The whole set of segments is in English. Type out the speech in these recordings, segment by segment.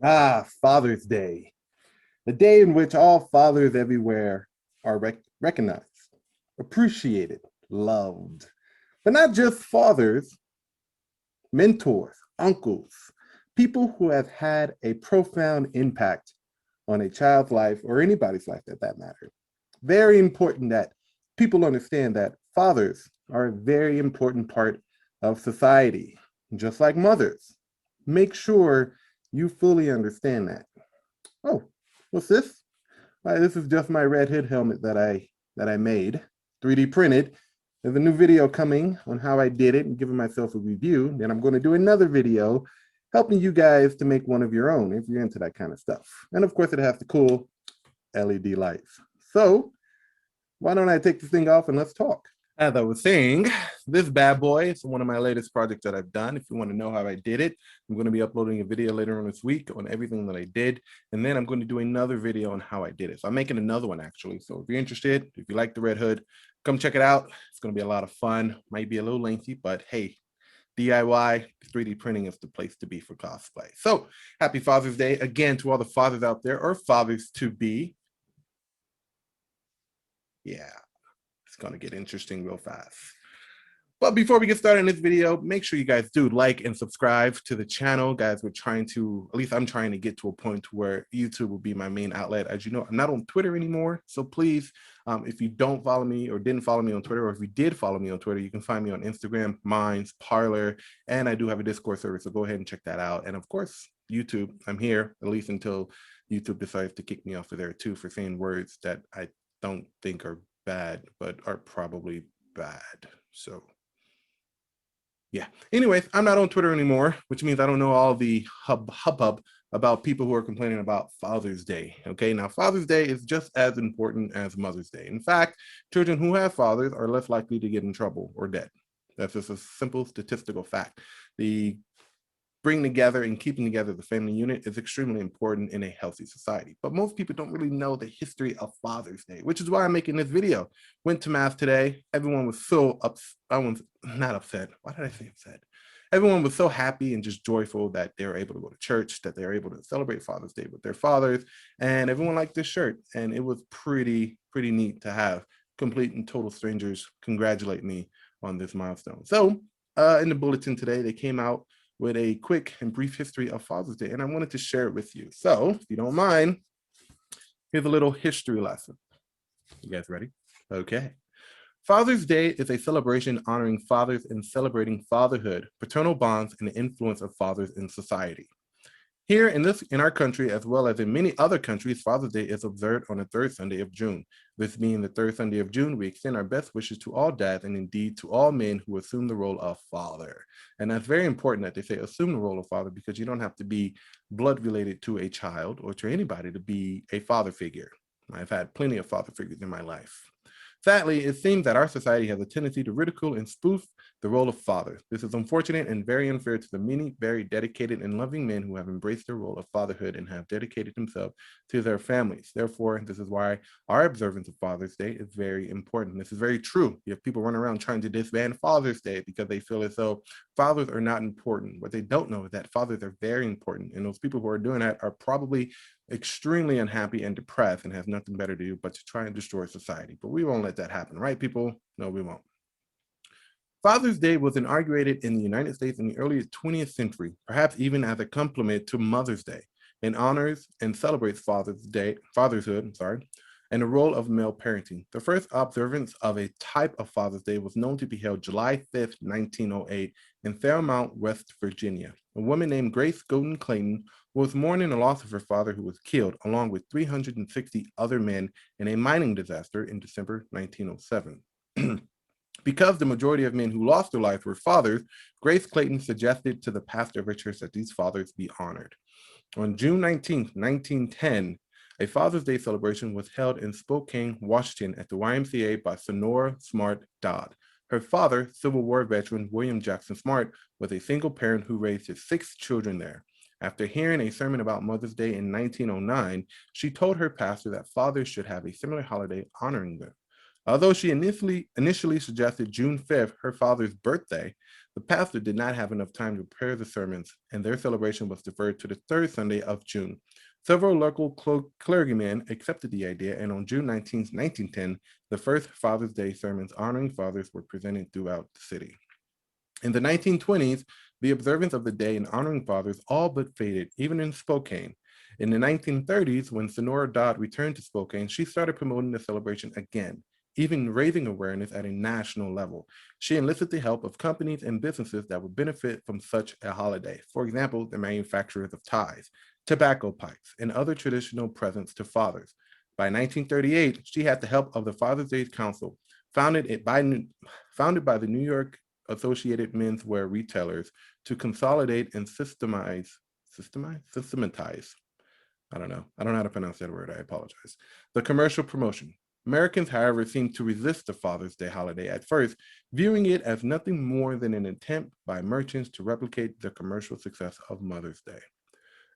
Father's Day, the day in which all fathers everywhere are recognized, appreciated, loved. But not just fathers, mentors, uncles, people who have had a profound impact on a child's life or anybody's life at that matter. Very important that people understand that fathers are a very important part of society, just like mothers. Make sure you fully understand that. Oh, what's this? Why, this is just my Red Hood helmet that I made, 3D printed. There's a new video coming on how I did it and giving myself a review. Then I'm going to do another video helping you guys to make one of your own if you're into that kind of stuff. And of course, it has the cool LED lights. So why don't I take this thing off and let's talk? As I was saying, this bad boy is one of my latest projects that I've done. If you want to know how I did it, I'm going to be uploading a video later on this week on everything that I did. And then I'm going to do another video on how I did it. So I'm making another one actually. So if you're interested, if you like the Red Hood, come check it out. It's going to be a lot of fun. Might be a little lengthy, but hey, DIY, 3D printing is the place to be for cosplay. So happy Father's Day again to all the fathers out there or fathers to be. Yeah. It's going to get interesting real fast. But before we get started in this video, make sure you guys do like and subscribe to the channel. Guys, we're trying to, at least I'm trying to get to a point where YouTube will be my main outlet. As you know, I'm not on Twitter anymore. So please, if you don't follow me or didn't follow me on Twitter, or if you did follow me on Twitter, you can find me on Instagram, Minds, Parler, and I do have a Discord server. So go ahead and check that out. And of course, YouTube, I'm here at least until YouTube decides to kick me off of there too for saying words that I don't think are bad, but are probably bad. So yeah. Anyways, I'm not on Twitter anymore, which means I don't know all the hubbub about people who are complaining about Father's Day. Okay, now Father's Day is just as important as Mother's Day. In fact, children who have fathers are less likely to get in trouble or dead. That's just a simple statistical fact. The bringing together and keeping together the family unit is extremely important in a healthy society. But most people don't really know the history of Father's Day, which is why I'm making this video. Went to mass today. Everyone was so upset. I was not upset. Why did I say upset? Everyone was so happy and just joyful that they were able to go to church, that they were able to celebrate Father's Day with their fathers. And everyone liked this shirt. And it was pretty neat to have complete and total strangers congratulate me on this milestone. So in the bulletin today, they came out with a quick and brief history of Father's Day, and I wanted to share it with you. So, if you don't mind, here's a little history lesson. You guys ready? Okay. Father's Day is a celebration honoring fathers and celebrating fatherhood, paternal bonds, and the influence of fathers in society. Here in our country, as well as in many other countries, Father's Day is observed on the third Sunday of June. This being the third Sunday of June, we extend our best wishes to all dads and indeed to all men who assume the role of father. And that's very important that they say assume the role of father, because you don't have to be blood related to a child or to anybody to be a father figure. I've had plenty of father figures in my life. Sadly, it seems that our society has a tendency to ridicule and spoof the role of father. This is unfortunate and very unfair to the many very dedicated and loving men who have embraced the role of fatherhood and have dedicated themselves to their families. Therefore, this is why our observance of Father's Day is very important. This is very true. You have people running around trying to disband Father's Day because they feel as though fathers are not important. What they don't know is that fathers are very important. And those people who are doing that are probably extremely unhappy and depressed and have nothing better to do but to try and destroy society. But we won't let that happen, right, people? No, we won't. Father's Day was inaugurated in the United States in the early 20th century, perhaps even as a complement to Mother's Day, and honors and celebrates fatherhood, and the role of male parenting. The first observance of a type of Father's Day was known to be held July 5th, 1908 in Fairmount, West Virginia. A woman named Grace Golden Clayton was mourning the loss of her father, who was killed along with 360 other men in a mining disaster in December 1907. Because the majority of men who lost their lives were fathers, Grace Clayton suggested to the pastor of her church that these fathers be honored. On June 19, 1910, a Father's Day celebration was held in Spokane, Washington at the YMCA by Sonora Smart Dodd. Her father, Civil War veteran William Jackson Smart, was a single parent who raised his 6 children there. After hearing a sermon about Mother's Day in 1909, she told her pastor that fathers should have a similar holiday honoring them. Although she initially suggested June 5th, her father's birthday, the pastor did not have enough time to prepare the sermons, and their celebration was deferred to the third Sunday of June. Several local clergymen accepted the idea, and on June 19, 1910, the first Father's Day sermons honoring fathers were presented throughout the city. In the 1920s, the observance of the day and honoring fathers all but faded, even in Spokane. In the 1930s, when Sonora Dodd returned to Spokane, she started promoting the celebration again, even raising awareness at a national level. She enlisted the help of companies and businesses that would benefit from such a holiday. For example, the manufacturers of ties, tobacco pipes, and other traditional presents to fathers. By 1938, she had the help of the Father's Day Council, founded by the New York Associated Menswear Retailers, to consolidate and systematize. I don't know. I don't know how to pronounce that word. I apologize. The commercial promotion. Americans, however, seemed to resist the Father's Day holiday at first, viewing it as nothing more than an attempt by merchants to replicate the commercial success of Mother's Day.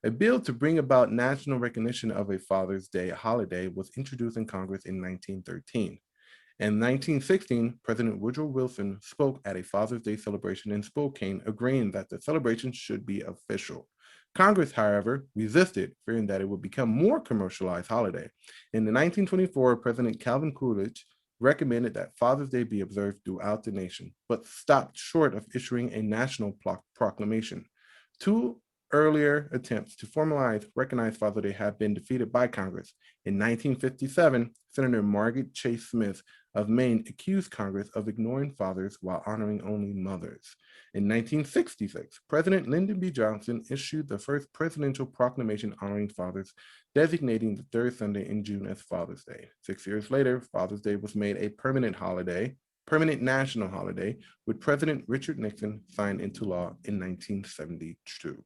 A bill to bring about national recognition of a Father's Day holiday was introduced in Congress in 1913. In 1916, President Woodrow Wilson spoke at a Father's Day celebration in Spokane, agreeing that the celebration should be official. Congress, however, resisted, fearing that it would become a more commercialized holiday. In the 1924, President Calvin Coolidge recommended that Father's Day be observed throughout the nation, but stopped short of issuing a national proclamation. Two earlier attempts to recognize Father's Day have been defeated by Congress. In 1957, Senator Margaret Chase Smith of Maine accused Congress of ignoring fathers while honoring only mothers. In 1966, President Lyndon B. Johnson issued the first presidential proclamation honoring fathers, designating the third Sunday in June as Father's Day. 6 years later, Father's Day was made a permanent national holiday, with President Richard Nixon signed into law in 1972.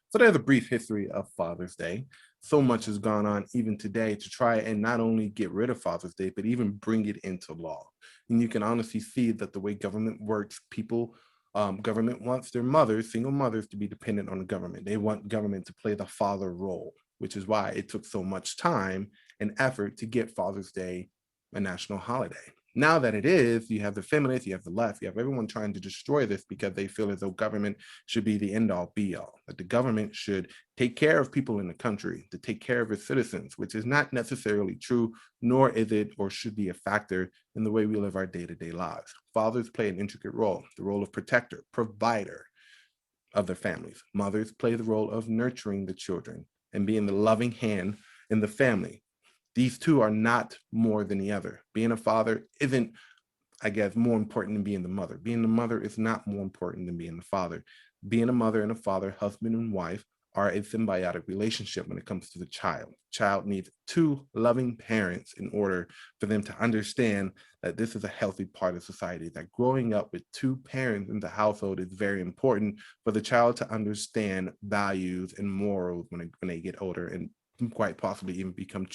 So there's a brief history of Father's Day. So much has gone on even today to try and not only get rid of Father's Day, but even bring it into law. And you can honestly see that the way government works, government wants their mothers, single mothers, to be dependent on the government. They want government to play the father role, which is why it took so much time and effort to get Father's Day a national holiday. Now that it is, you have the feminists, you have the left, you have everyone trying to destroy this because they feel as though government should be the end all be all, that the government should take care of people in the country, to take care of its citizens, which is not necessarily true, nor is it or should be a factor in the way we live our day-to-day lives. Fathers play an intricate role, the role of protector, provider of their families. Mothers play the role of nurturing the children and being the loving hand in the family. These two are not more than the other. Being a father isn't, I guess, more important than being the mother. Being the mother is not more important than being the father. Being a mother and a father, husband and wife, are a symbiotic relationship when it comes to the child. Child needs two loving parents in order for them to understand that this is a healthy part of society, that growing up with two parents in the household is very important for the child to understand values and morals when they get older and quite possibly even become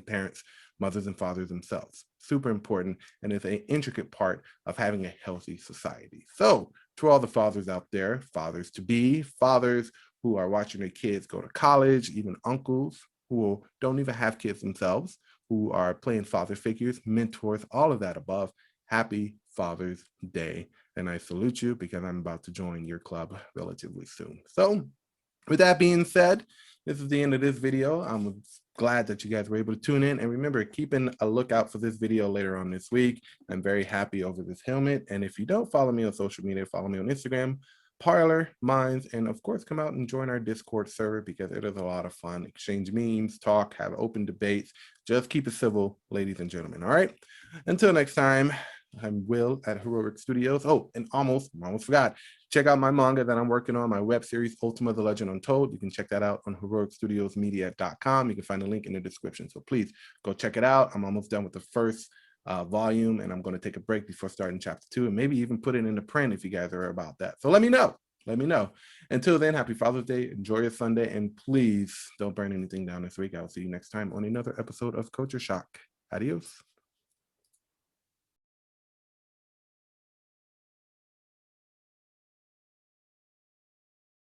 parents, mothers and fathers themselves. Super important, and it's an intricate part of having a healthy society. So to all the fathers out there, fathers to be, fathers who are watching their kids go to college, even uncles who don't even have kids themselves, who are playing father figures, mentors, all of that above, happy Father's Day. And I salute you because I'm about to join your club relatively soon. So with that being said, this is the end of this video. I'm glad that you guys were able to tune in. And remember, keeping a lookout for this video later on this week. I'm very happy over this helmet. And if you don't follow me on social media, follow me on Instagram, Parler, Minds, and of course, come out and join our Discord server because it is a lot of fun. Exchange memes, talk, have open debates. Just keep it civil, ladies and gentlemen. All right. Until next time. I'm Will at Heroic Studios. Oh, and almost forgot. Check out my manga that I'm working on, my web series, Ultima, the Legend Untold. You can check that out on heroicstudiosmedia.com. You can find a link in the description. So please go check it out. I'm almost done with the first volume, and I'm going to take a break before starting chapter 2, and maybe even put it into print if you guys are about that. So let me know. Let me know. Until then, happy Father's Day. Enjoy your Sunday, and please don't burn anything down this week. I'll see you next time on another episode of Culture Shock. Adios.